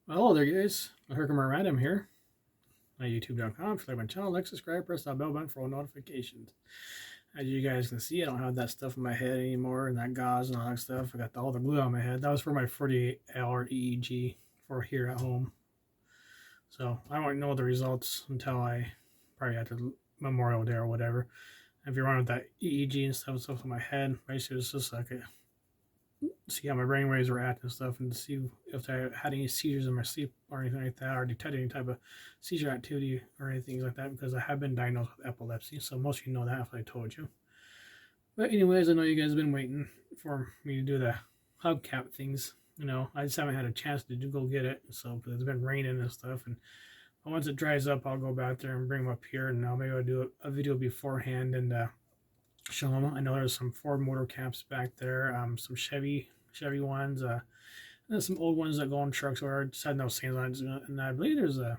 Well, hello there, guys. Herkimer Random here on YouTube.com. If you like my channel, like, subscribe, press that bell button for all notifications. As you guys can see, I don't have that stuff in my head anymore and that gauze and all that stuff. I got all the glue on my head. That was for my 48-hour EEG for here at home. So I won't know the results until I probably after Memorial Day or whatever. If you're running with that EEG and stuff in my head, basically it's just like a see how my brain waves were at and stuff, and to see if I had any seizures in my sleep or anything like that, or detected any type of seizure activity or anything like that, because I have been diagnosed with epilepsy. So most of you know that if I told you. But anyways, I know you guys have been waiting for me to do the hubcap things. I just haven't had a chance to go get it. So because it's been raining and stuff, and once it dries up, I'll go back there and bring them up here, and maybe I'll do a video beforehand and show them. I know there's some Ford motor caps back there, some Chevy ones, and then some old ones that go on trucks where I just had no stains on it. And I believe there's a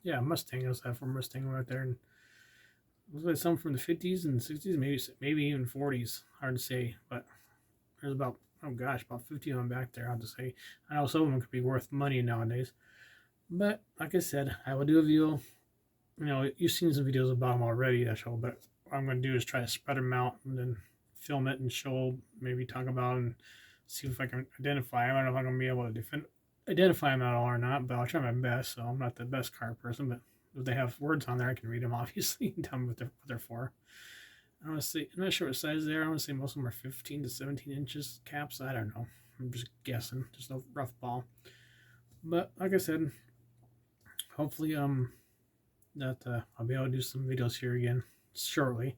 Mustang. There's that from Mustang right there, and looks like some from the 50s and 60s, maybe even 40s. Hard to say, but there's about about 50 of them back there. Hard to say. I know some of them could be worth money nowadays, but like I said, I will do a video. You've seen some videos about them already that show, but what I'm going to do is try to spread them out and then film it and show, maybe talk about and see if I can identify them. I don't know if I'm going to be able to identify them at all or not, but I'll try my best. So I'm not the best car person, but if they have words on there, I can read them obviously and tell me what they're for. I want to say, I'm not sure what size they are. I want to say most of them are 15 to 17 inches caps. I don't know. I'm just guessing. Just a rough ball. But like I said, hopefully that I'll be able to do some videos here again shortly.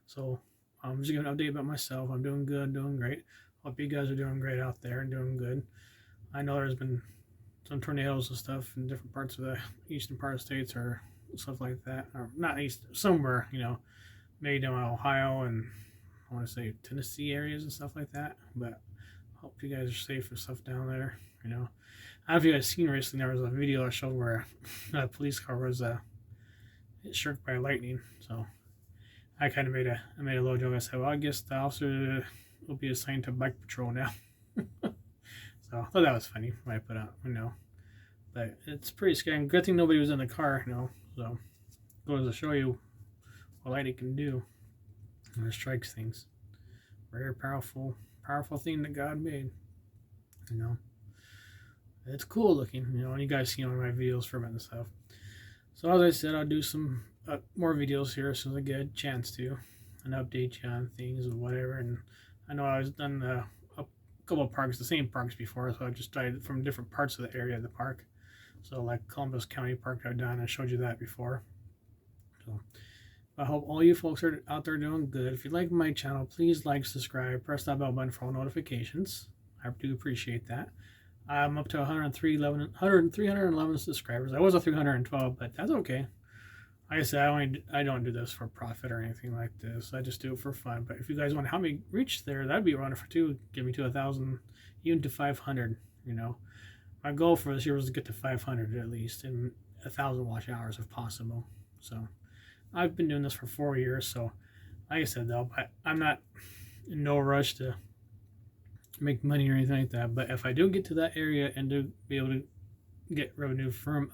So I'm just giving an update about myself. I'm doing good, doing great. Hope you guys are doing great out there and doing good. I know there's been some tornadoes and stuff in different parts of the eastern part of the states or stuff like that, or not east, somewhere, maybe down Ohio and I want to say Tennessee areas and stuff like that. But hope you guys are safe and stuff down there. I don't know if you guys seen recently, there was a video I showed where a police car was struck by lightning. So I kind of made a little joke. I said, well, I guess the officer will be assigned to bike patrol now. So I thought that was funny when I put out, But it's pretty scary. Good thing nobody was in the car, So goes to show you what lightning can do when it strikes things. Very powerful thing that God made. You know, it's cool looking. And you guys see on my videos from it and stuff. So as I said, I'll do some more videos here as soon as I get a chance to, and update you on things and whatever. And I know I was done a couple of parks, the same parks before, so I just tried from different parts of the area of the park. So like Columbus County Park I've done, I showed you that before. So I hope all you folks are out there doing good. If you like my channel, please like, subscribe, press that bell button for all notifications. I do appreciate that. I'm up to 311 subscribers. I was at 312, but that's okay. Like I said, I don't do this for profit or anything like this. I just do it for fun. But if you guys want to help me reach there, that'd be wonderful too. Give me to 1,000, even to 500. My goal for this year was to get to 500 at least, and 1,000 watch hours if possible. So I've been doing this for 4 years. So like I said though, I'm not in no rush to make money or anything like that. But if I do get to that area and do be able to get revenue from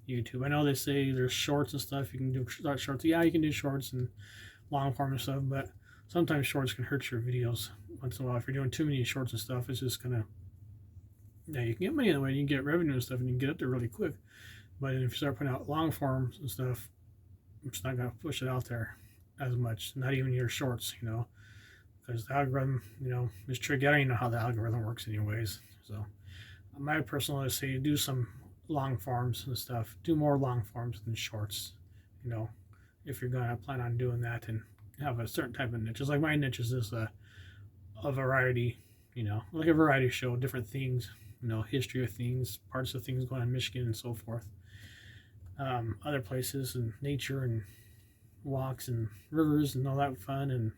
YouTube, I know they say there's shorts and stuff. You can do shorts. Yeah, you can do shorts and long form and stuff, but sometimes shorts can hurt your videos once in a while. If you're doing too many shorts and stuff, it's just gonna you can get money that way. You can get revenue and stuff, and you can get up there really quick. But if you start putting out long forms and stuff, it's not gonna push it out there as much. Not even your shorts, because the algorithm, is tricky. I don't even know how the algorithm works, anyways. So, my personal is say do some long forms and stuff. Do more long forms than shorts. If you're gonna plan on doing that and have a certain type of niche. Just like my niche is just a variety. Like a variety show, different things. History of things, parts of things going on in Michigan and so forth. Other places and nature and walks and rivers and all that fun and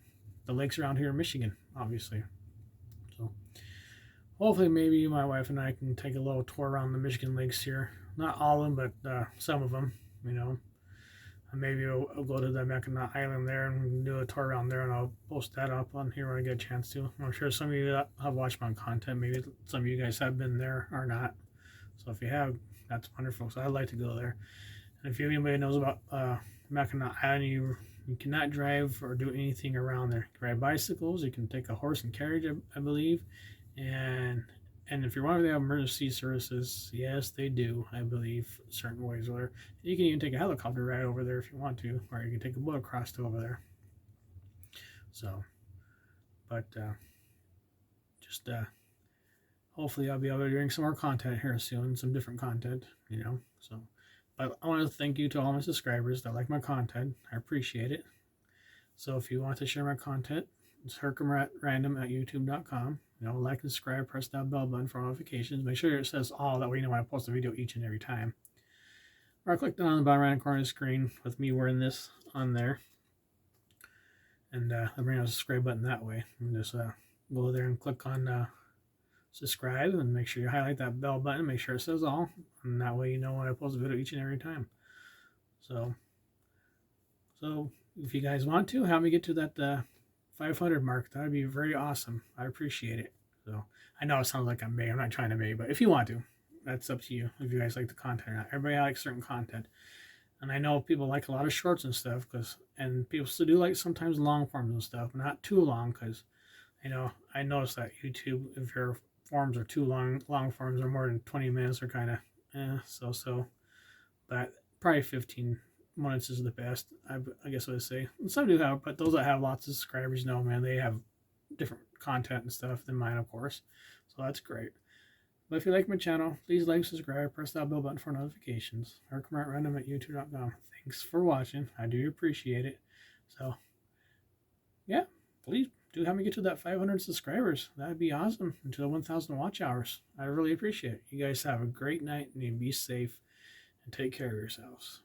the lakes around here in Michigan, obviously. So hopefully maybe my wife and I can take a little tour around the Michigan lakes here. Not all of them, but some of them, And maybe I'll go to the Mackinac Island there and do a tour around there, and I'll post that up on here when I get a chance to. I'm sure some of you have watched my content. Maybe some of you guys have been there or not. So if you have, that's wonderful. So I'd like to go there. And if anybody knows about Mackinac Island, you cannot drive or do anything around there. You can ride bicycles. You can take a horse and carriage, I believe, and if you're wondering if they have emergency services, yes, they do. I believe certain ways where you can even take a helicopter ride over there if you want to, or you can take a boat across to over there. So, but just hopefully I'll be able to bring some more content here soon, some different content, you know. So, but I want to thank you to all my subscribers that like my content. I appreciate it. So if you want to share my content, it's herkimerandom@youtube.com. You know, like and subscribe, press that bell button for notifications. Make sure it says all, that way you know when I post a video each and every time. Or click down on the bottom right corner of the screen with me wearing this on there. And I'll bring up the subscribe button that way. And just go there and click on subscribe, and make sure you highlight that bell button, make sure it says all, and that way you know when I post a video each and every time. So if you guys want to have me get to that 500 mark, that would be very awesome. I appreciate it. So I know it sounds like I'm begging. I'm not trying to beg, but if you want to, that's up to you. If you guys like the content or not. Everybody likes certain content, and I know people like a lot of shorts and stuff, and people still do like sometimes long forms and stuff, but not too long, because I noticed that YouTube, if your forms are too long forms are more than 20 minutes, are kind of so. But probably 15 minutes is the best, I guess I would say. And some do have, but those that have lots of subscribers know, man, they have different content and stuff than mine, of course. So that's great. But if you like my channel, please like, subscribe, press that bell button for notifications. herkimerandom@youtube.com. Thanks for watching. I do appreciate it. So, yeah, please do help me get to that 500 subscribers. That'd be awesome. And to the 1,000 watch hours. I really appreciate it. You guys have a great night, and you be safe, and take care of yourselves.